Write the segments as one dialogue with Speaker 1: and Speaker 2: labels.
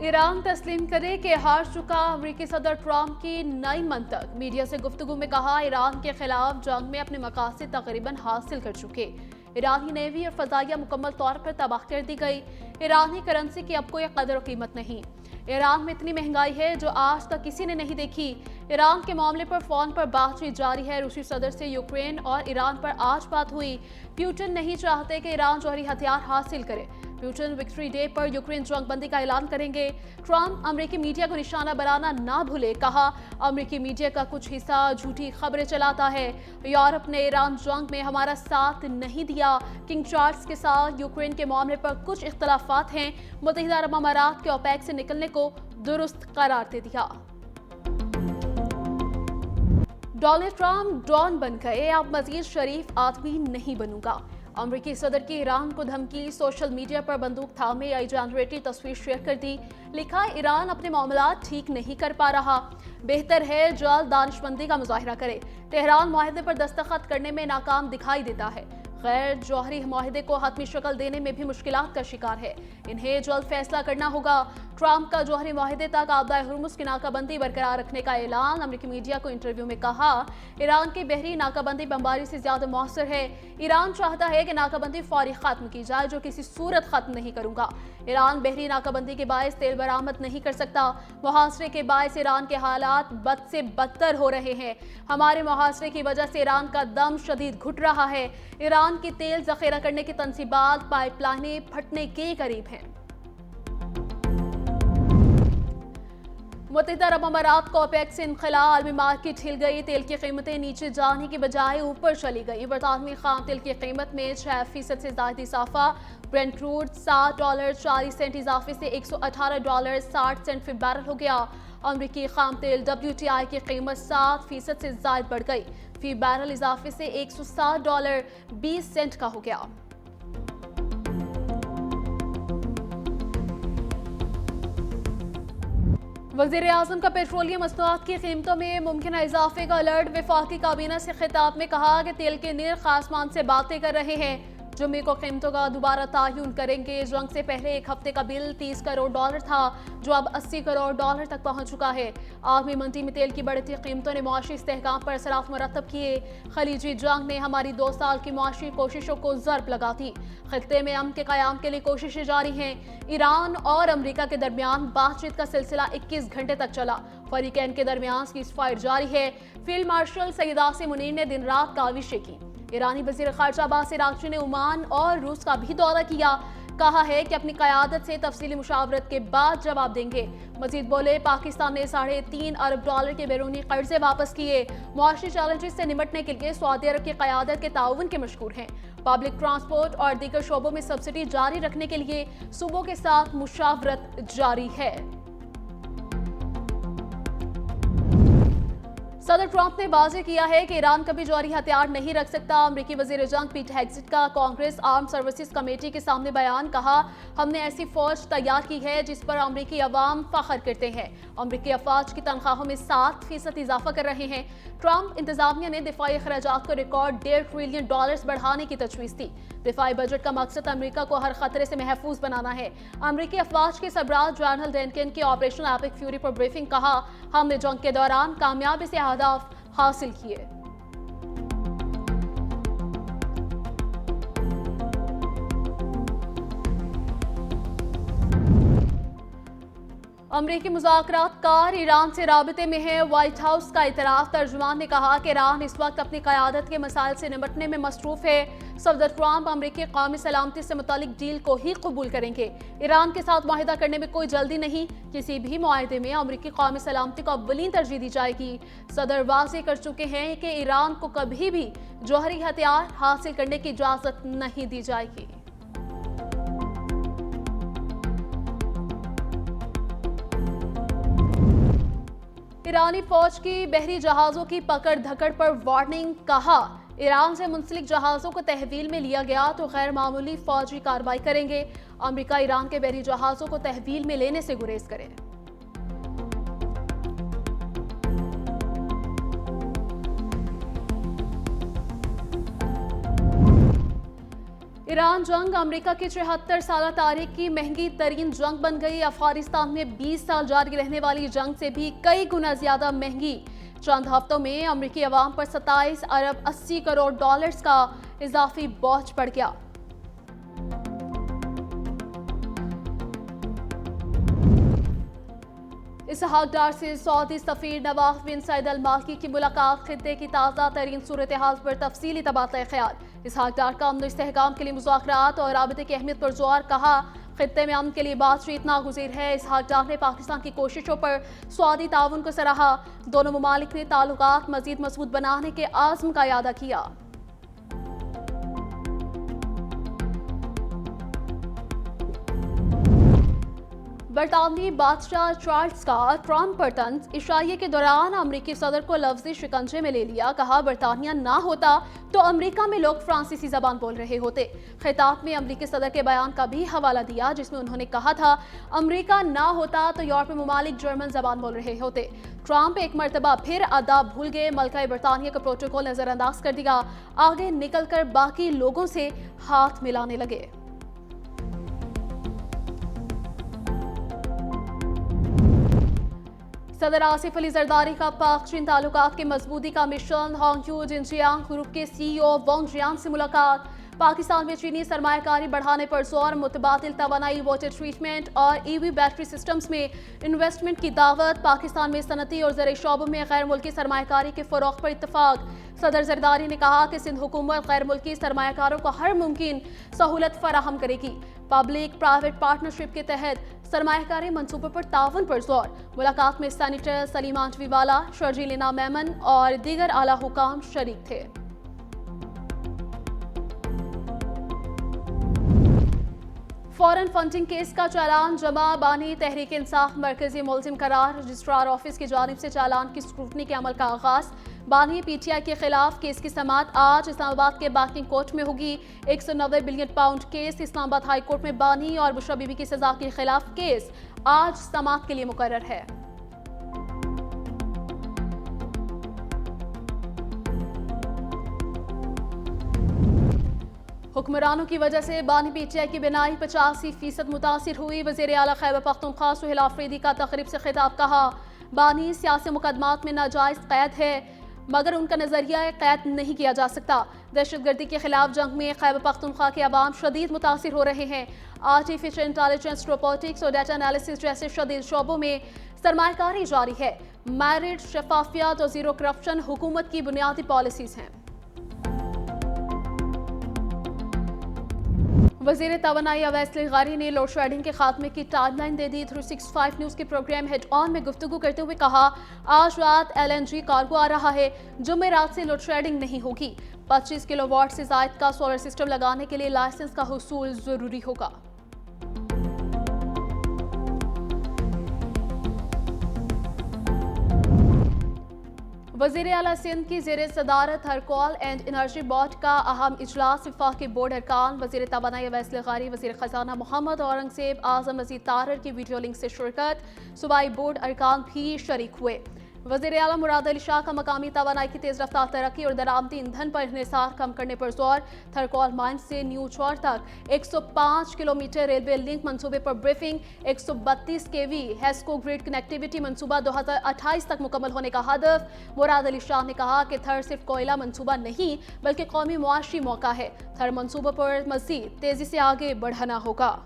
Speaker 1: Iran तस्लीम करे कि हार चुका। अमेरिकी सदर ट्रंप की नई मंतक। मीडिया से गुफ्तगू में कहा, ईरान के खिलाफ जंग में अपने मकासद तकरीबन हासिल कर चुके। ईरानी नेवी और फजाइया मुकम्मल तौर पर तबाह कर दी गई। ईरानी करेंसी की अब कोई कदर और कीमत नहीं। ईरान में इतनी महंगाई है जो आज तक किसी ने नहीं देखी। ईरान के मामले पर फोन पर बातचीत जारी है। रूसी सदर से यूक्रेन और ईरान पर आज बात हुई। पुतिन नहीं चाहते कि ईरान जौहरी हथियार हासिल करे। पुतिन विक्ट्री डे पर यूक्रेन जंग बंदी का ऐलान करेंगे। ट्रंप अमेरिकी मीडिया को निशाना बनाना ना भूले। कहा, अमेरिकी मीडिया का कुछ हिस्सा झूठी खबरें चलाता है। यूरोप ने ईरान जंग में हमारा साथ नहीं दिया। किंग चार्ल्स के साथ यूक्रेन के मामले पर कुछ इख्तलाफात हैं। मुत्तहिदा अरब अमारात के ओपेक से निकलने को दुरुस्त करार दे दिया। डोनाल्ड ट्रंप डॉन बन गए, अब मजीद शरीफ आदमी नहीं बनूंगा। अमेरिकी सदर की ईरान को धमकी। सोशल मीडिया पर बंदूक थामे आई जनरेटरी तस्वीर शेयर कर दी। लिखा, ईरान अपने मामलात ठीक नहीं कर पा रहा, बेहतर है जल्द दानिशमंदी का मुजाहिरा करे। तेहरान मुआहदे पर दस्तखत करने में नाकाम दिखाई देता है। गैर जौहरी मुआहदे को हतमी शक्ल देने में भी मुश्किलात का शिकार है। इन्हें जल्द फैसला करना होगा। ट्रंप का जौहरी मुआहदे तक आबदा हुर्मुज़ की नाकाबंदी बरकरार रखने का ऐलान। अमेरिकी मीडिया को इंटरव्यू में कहा, ईरान की बहरी नाकाबंदी बमबारी से ज्यादा मौसर है। ईरान चाहता है कि नाकाबंदी फौरी खत्म की जाए, जो किसी सूरत खत्म नहीं करूंगा। ईरान बहरी नाकाबंदी के बायस तेल बरामद नहीं कर सकता। मुहासरे के बायस ईरान के हालात बद से बदतर हो रहे हैं। हमारे मुहासरे की वजह से ईरान का दम शदीद घुट रहा है। ईरान की तेल जखीरा करने की तंसीबात पाइपलाइनें फटने के करीब हैं। मुत्तहिदा अरब अमारात को ओपेक से इनखला। आलमी मार्केट हिल गई। तेल की कीमतें नीचे जाने की बजाय ऊपर चली गई। बरतानवी खाम तेल की कीमत में 6% से ज्यादा इजाफा। ब्रेंट क्रूड $7.40 इजाफे से $118.60 फी बैरल हो गया। अमरीकी खाम तेल WTI की कीमत 7% से ज्यादा बढ़ गई। फी बैरल इजाफे से $160.20 का हो गया। वज़ीर आज़म का पेट्रोलियम मसनूआत की कीमतों में मुमकिन इजाफे का अलर्ट। वफाकी काबीना से खिताब में कहा कि तेल के निर्ख आसमान से बातें कर रहे हैं। जुम्मे को कीमतों का दोबारा तयन करेंगे। जंग से पहले एक हफ्ते का बिल $30 करोड़ था, जो अब $80 करोड़ तक पहुंच चुका है। आलमी मंडी में तेल की बढ़ती कीमतों ने मुआशी इस्तेहकाम पर असरात मुरतब किए। खलीजी जंग ने हमारी 2 साल की मुआशी कोशिशों को ज़रब लगा दी। खित्ते में अमन के क़याम के लिए कोशिशें जारी हैं। ईरान और अमरीका के दरमियान बातचीत का सिलसिला 21 घंटे तक चला। फरीकैन के दरमियान सीज़फायर जारी है। फील्ड मार्शल सईद आसिम मुनीर ने दिन रात काविशें की। ईरानी वज़ीर ख़ारिजा अब्बास अराग़ची ने ओमान और रूस का भी दौरा किया। कहा है कि अपनी क़यादत से तफसीली मुशावरत के बाद जवाब देंगे। मजीद बोले, पाकिस्तान ने $3.5 अरब के बैरूनी कर्जे वापस किए। मुआशी चैलेंजेस से निपटने के लिए सऊदी अरब की क़यादत के ताउन के मशकूर हैं। पब्लिक ट्रांसपोर्ट और दीगर शोबों में सब्सिडी जारी रखने के लिए सूबों के साथ मुशावरत जारी है। सदर ट्रंप ने वाज़ेह किया है कि ईरान कभी जौहरी हथियार नहीं रख सकता। अमरीकी वज़ीर जंग पीट हेग्सेट का कांग्रेस आर्म सर्विसेज कमेटी के सामने बयान। कहा, हमने ऐसी फौज तैयार की है जिस पर अमरीकी अवाम फख्र करते हैं। अमरीकी अफवाज की तनख्वाहों में 7% इजाफा कर रहे हैं। ट्रंप इंतजामिया ने दिफाई अखराजात को रिकॉर्ड $1.5 ट्रिलियन बढ़ाने की तजवीज़ दी। दिफाई बजट का मकसद अमरीका को हर खतरे से महफूज बनाना है। अमरीकी अफवाज के सरबराह जनरल डेनकन की ऑपरेशन एपिक फ्यूरी पर ब्रीफिंग। कहा, हमने जंग के दौरान कामयाबी से अहदाफ हासिल किए। अमरीकी मुज़ाकरातकार ईरान से राबिते में है। व्हाइट हाउस का इतराफ़। तर्जुमान ने कहा कि ईरान इस वक्त अपनी क़यादत के मसाइल से निपटने में मसरूफ़ है। सदर ट्रंप अमरीकी कौमी सलामती से मुतालिक डील को ही कबूल करेंगे। ईरान के साथ मुआहिदा करने में कोई जल्दी नहीं। किसी भी मुआहिदे में अमरीकी कौमी सलामती को अव्वलीन तरजीह दी जाएगी। सदर वाज़ेह कर चुके हैं कि ईरान को कभी भी जौहरी हथियार हासिल करने की इजाज़त नहीं दी जाएगी। ईरानी फौज की बहरी जहाजों की पकड़ धकड़ पर वार्निंग। कहा, ईरान से मुंसलिक जहाजों को तहवील में लिया गया तो गैर मामूली फौजी कार्रवाई करेंगे। अमेरिका ईरान के बहरी जहाजों को तहवील में लेने से गुरेज करे। ईरान जंग अमेरिका की 73 साल तारीख की महंगी तरीन जंग बन गई। अफगानिस्तान में 20 साल जारी रहने वाली जंग से भी कई गुना ज्यादा महंगी। चंद हफ्तों में अमेरिकी अवाम पर 27 अरब 80 करोड़ डॉलर्स का इजाफी बोझ पड़ गया। इसहाक डार से सऊदी सफीर नवाफ बिन सईद अल माल्की की मुलाकात, खित्ते की ताज़ा तरीन सूरत हाल पर तफसीली तबादला ख्याल। इसहाक डार का अमन इस्तेहकाम के लिए मुज़ाकरात और राबते की अहमियत पर जोर, कहा खित्ते में अमन के लिए बातचीत नागुज़ीर है। इसहाक डार ने पाकिस्तान की कोशिशों पर सऊदी ताउन को सराहा। दोनों ममालिक ने ताल्लुकात मज़ीद मजबूत बनाने के आज़म का इयादा किया। बरतानवी बादशाह चार्ल्स का ट्रंप पर तंज, इशाइये के दौरान अमरीकी सदर को लफ्जी शिकंजे में ले लिया। कहा बरतानिया ना होता तो अमरीका में लोग फ्रांसीसी जबान बोल रहे होते। खिताब में अमरीकी सदर के बयान का भी हवाला दिया जिसमें उन्होंने कहा था अमरीका ना होता तो यूरोपीय ममालिक जर्मन जबान बोल रहे होते। ट्रंप एक मरतबा फिर आदाब भूल गए, मलका बरतानिया का प्रोटोकॉल नजरअंदाज कर दिया, आगे निकलकर बाकी लोगों से हाथ मिलाने लगे। सदर आसिफ अली जरदारी का पाक चीन ताल्लुकात की मजबूती का मिशन, हांगक्यू जिनजियांग ग्रुप के CEO वोंग जियांग से मुलाकात। पाकिस्तान में चीनी सरमायाकारी बढ़ाने पर जोर, मुतबादिल तवानाई, वाटर ट्रीटमेंट और EV बैटरी सिस्टम्स में इन्वेस्टमेंट की दावत। पाकिस्तान में सनती और ज़राई शोबों में गैर मुल्की सरमायाकारी के फ़रोग़ पर इत्तफाक। सदर जरदारी ने कहा कि सिंध हुकूमत गैर मुल्की सरमायाकारों को हर मुमकिन सहूलत फराहम करेगी। पब्लिक प्राइवेट पार्टनरशिप के तहत सरमायाकारी मंसूबों पर ताउन पर जोर। मुलाकात में सेनेटर सलीम आंचवीवाला, शर्जीलिना मेमन और दीगर आला हुकाम शरीक थे। फॉरेन फंडिंग केस का चालान जमा, बानी तहरीक इंसाफ मरकजी मुलजिम करार, रजिस्ट्रार ऑफिस की जानिब से चालान की स्क्रूटनी के अमल का आगाज। बानी PTI के खिलाफ केस की समाअत आज इस्लामाबाद के बाकिंग कोर्ट में होगी। 190 billion pound case Islamabad high court में बानी और बुशरा बीबी की सजा के खिलाफ केस आज समाअत के लिए मुकर्रर है। हुक्मरानों की वजह से बानी PTI की बिनाई 85% मुतासिर हुई। वज़ीर आला खैबर पख्तूनख्वा सुहेल आफरीदी का तकरीब से खिताब, कहा बानी सियासी मुकदमात में नाजायज कैद है मगर उनका नजरिया कैद नहीं किया जा सकता। दहशतगर्दी के खिलाफ जंग में खैबर पख्तूनख्वा के अवाम शदीद मुतासिर हो रहे हैं। आर्टिफिशियल इंटेलिजेंस, रोबोटिक्स और डाटा एनालिसिस जैसे शदीद शोबों में सरमायाकारी जारी है। मैरिट, शफाफियत और जीरो करप्शन हुकूमत की बुनियादी पॉलिसीज हैं। वज़ीर तवानाई अवैस लिगारी ने लोड शेडिंग के खात्मे की टाइमलाइन दे दी। 365 न्यूज़ के प्रोग्राम हेड ऑन में गुफ्तगू करते हुए कहा आज रात LNG कार्गो आ रहा है, जुम्मे रात से लोड शेडिंग नहीं होगी। 25 किलोवाट से ज़ायद का सोलर सिस्टम लगाने के लिए लाइसेंस का हुसूल जरूरी होगा। वज़ीर आला सिंध की ज़ेरे सदारत हरकॉल एंड एनर्जी बोर्ड का अहम इजलास, वफाकी बोर्ड अरकान, वज़ीर तवानाई अवैस लिगारी, वज़ीर खजाना मोहम्मद औरंगज़ेब, आज़म मजीद तारर की वीडियो लिंक से शिरकत। सूबाई बोर्ड अरकान भी शरीक हुए। वज़ीर आला मुराद अली शाह का मकामी तवानाई की तेज़ रफ्तार तरक्की और दरामदी ईंधन पर इन्हिसार कम करने पर जोर। थरकॉल माइन से न्यू चौर तक 105 किलोमीटर रेलवे लिंक मंसूबे पर briefing. 132 kV Hesco grid connectivity मंसूबा 2028 तक मुकम्मल होने का हदफ। मुराद अली शाह ने कहा कि थर सिर्फ कोयला मंसूबा नहीं बल्कि कौमी मुआशी मौका है। थर मंसूबे पर मज़ीद तेजी से आगे बढ़ाना होगा।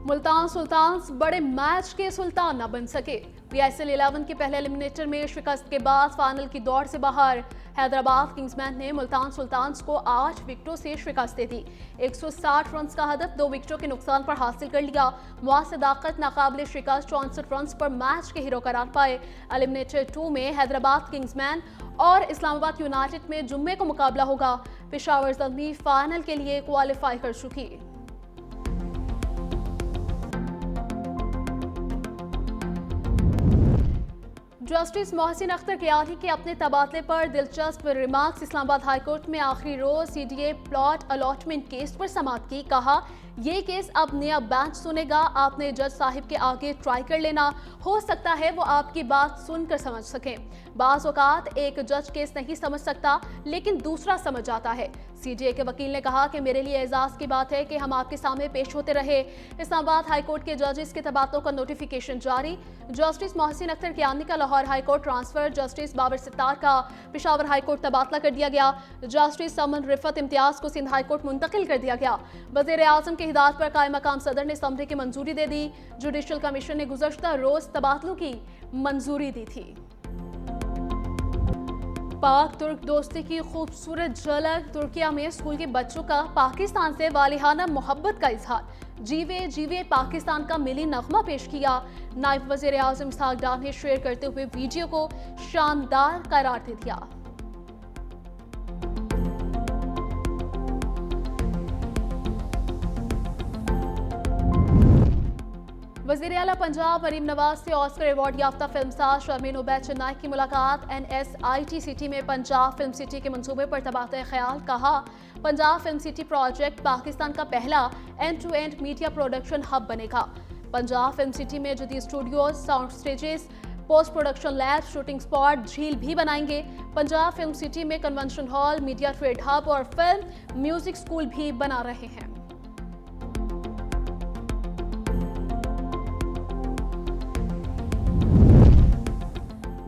Speaker 1: मुल्तान सुल्तान्स बड़े मैच के सुल्तान न बन सके। PISL 11 के पहले एलिमिनेटर में शिकस्त के बाद फाइनल की दौड़ से बाहर। हैदराबाद किंग्समैन ने मुल्तान सुल्तान्स को 8 विकेटों से शिकस्त दे दी। 160 रन का हदफ 2 विकेटों के नुकसान पर हासिल कर लिया। मुआसदाकत नाकाबिले शिकस्त 64 रन पर मैच के हीरो करार पाए। एलिमिनेटर 2 में हैदराबाद किंग्समैन और इस्लामाबाद यूनाइटेड में जुम्मे को मुकाबला होगा। पेशावर ज़ल्मी फाइनल के लिए क्वालिफाई कर चुकी। जस्टिस मोहसिन अख्तर कियानी के अपने तबादले पर दिलचस्प रिमार्क्स। इस्लामाबाद हाईकोर्ट में आखिरी रोज सीडीए प्लॉट अलॉटमेंट केस पर समाअत की। कहा, ये केस अब नया बेंच सुनेगा, आपने जज साहिब के आगे ट्राई कर लेना, हो सकता है वो आपकी बात सुनकर समझ सकें। बाज़ औक़ात एक जज केस नहीं समझ सकता लेकिन दूसरा समझ आता है। सीडीए के वकील ने कहा कि मेरे लिए एजाज की बात है कि हम आपके सामने पेश होते रहे। इस्लामाबाद हाईकोर्ट के जजेस के तबादलों का नोटिफिकेशन जारी। जस्टिस मोहसिन अख्तर कियानी का Lahore high court transfer, justice Babar Sattar का पेशावर हाईकोर्ट तबादला कर दिया गया। जस्टिस समन रिफत इम्तियाज को सिंध हाईकोर्ट मुंतकिल कर दिया गया। वज़ीर आज़म की हिदायत पर कायम मकाम सदर ने समझे की मंजूरी दे दी। जुडिशल कमीशन ने गुज़श्ता रोज तबादलों की मंजूरी दी थी। पाक तुर्क दोस्ती की खूबसूरत झलक। तुर्किया में स्कूल के बच्चों का पाकिस्तान से वालिहाना मोहब्बत का इजहार। जीवे जीवे पाकिस्तान का मिली नगमा पेश किया। नायब वज़ीर आज़म इसहाक डार ने शेयर करते हुए वीडियो को शानदार करार दे दिया। वज़ीर आला पंजाब मरीम नवाज से ऑस्कर अवार्ड याफ्ता फिल्मसाज शर्मीन उबैद चन्नाई की मुलाकात। NSITCT में पंजाब फिल्म सिटी के मंसूबे पर तबादला ख्याल। कहा, Punjab film city project Pakistan का पहला end to end media production hub बनेगा। पंजाब फिल्म सिटी में जदीद studios, sound stages, post production lab, shooting spot, झील भी बनाएंगे। पंजाब फिल्म सिटी में convention hall, media trade hub और फिल्म म्यूजिक स्कूल भी बना रहे हैं।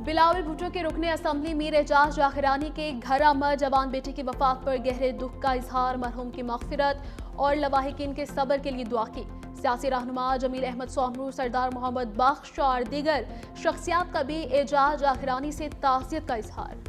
Speaker 1: बिलावल भुट्टो के रुकने असम्बली मीर एजाज जाखिरानी के घर आमद। जवान बेटे की वफात पर गहरे दुख का इजहार। मरहूम की मगफिरत और लवाहिकीन के सब्र के लिए दुआ की। सियासी रहनुमा जमील अहमद सोमरू, सरदार मोहम्मद बख्श और दीगर शख्सियात का भी एजाज जाखिरानी से ताज़ियत का इजहार।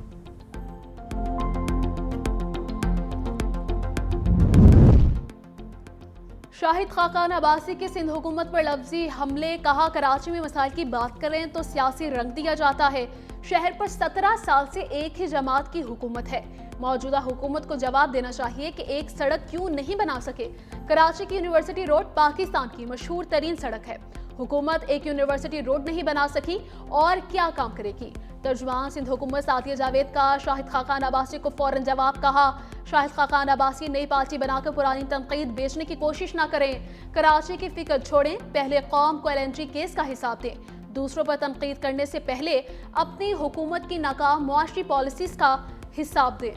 Speaker 1: शाहिद खाकान अब्बासी की सिंध हुकूमत पर लफ्जी हमले। कहा, कराची में मसाइल की बात करें तो सियासी रंग दिया जाता है। शहर पर 17 साल से एक ही जमात की हुकूमत है। मौजूदा हुकूमत को जवाब देना चाहिए कि एक सड़क क्यों नहीं बना सके। कराची की यूनिवर्सिटी रोड पाकिस्तान की मशहूर तरीन सड़क है। हुकूमत एक यूनिवर्सिटी रोड नहीं बना सकी और क्या काम करेगी। तर्जुमान सिंध हुकूमत सादिया जावेद का शाहिद खाकान अब्बासी को फौरन जवाब। कहा, शाहिद खाकान अब्बासी नई पार्टी बनाकर पुरानी तनकीद बेचने की कोशिश ना करें। कराची की फिक्र छोड़ें, पहले कौम को LNG केस का हिसाब दें। दूसरों पर तनकीद करने से पहले अपनी हुकूमत की नाकाम मुआशरी पॉलिसीज का हिसाब दें।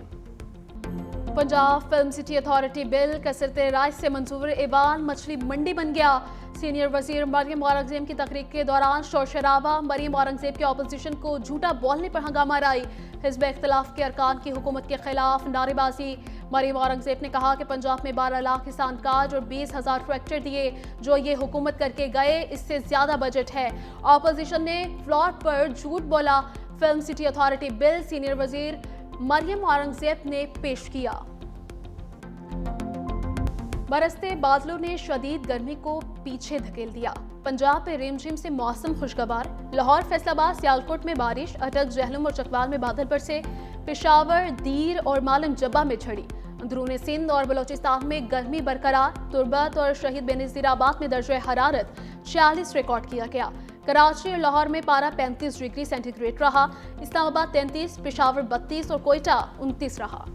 Speaker 1: Punjab film city authority bill कसरते राय से मंजूर। ईवान मछली मंडी बन गया। सीनियर वजीर मरियम औरंगजेब की तकरीर के दौरान शोर शराबा। मरियम औरंगजेब के अपोजिशन को झूठा बोलने पर हंगामा राई। हिज़्ब इख्तिलाफ के अरकान की हुकूमत के खिलाफ नारेबाजी। मरियम औरंगजेब ने कहा कि पंजाब में 12 लाख किसान काज और 20,000 ट्रैक्टर दिए जो ये हुकूमत करके गए, इससे ज्यादा बजट है। अपोजिशन ने फ्लॉट पर झूठ बोला। Film city authority bill senior वजीर मरियम औरंगजेब ने पेश किया। बरसते बादलों ने शदीद गर्मी को पीछे धकेल दिया। पंजाब में रिमझिम से मौसम खुशगवार। लाहौर, फैसलाबाद, सियालकोट में बारिश। अटक, जहलम और चकवाल में बादल बरसे। पेशावर, दीर और मालम जब्बा में झड़ी। अंदरूनी सिंध और बलोचिस्तान में गर्मी बरकरार। तुर्बत और शहीद बेनज़ीराबाद में दर्जे हरारत 46 रिकॉर्ड किया गया। कराची और लाहौर में पारा 35 डिग्री सेंटीग्रेड रहा। इस्लामाबाद 33, पेशावर 32 और कोयटा 29 रहा।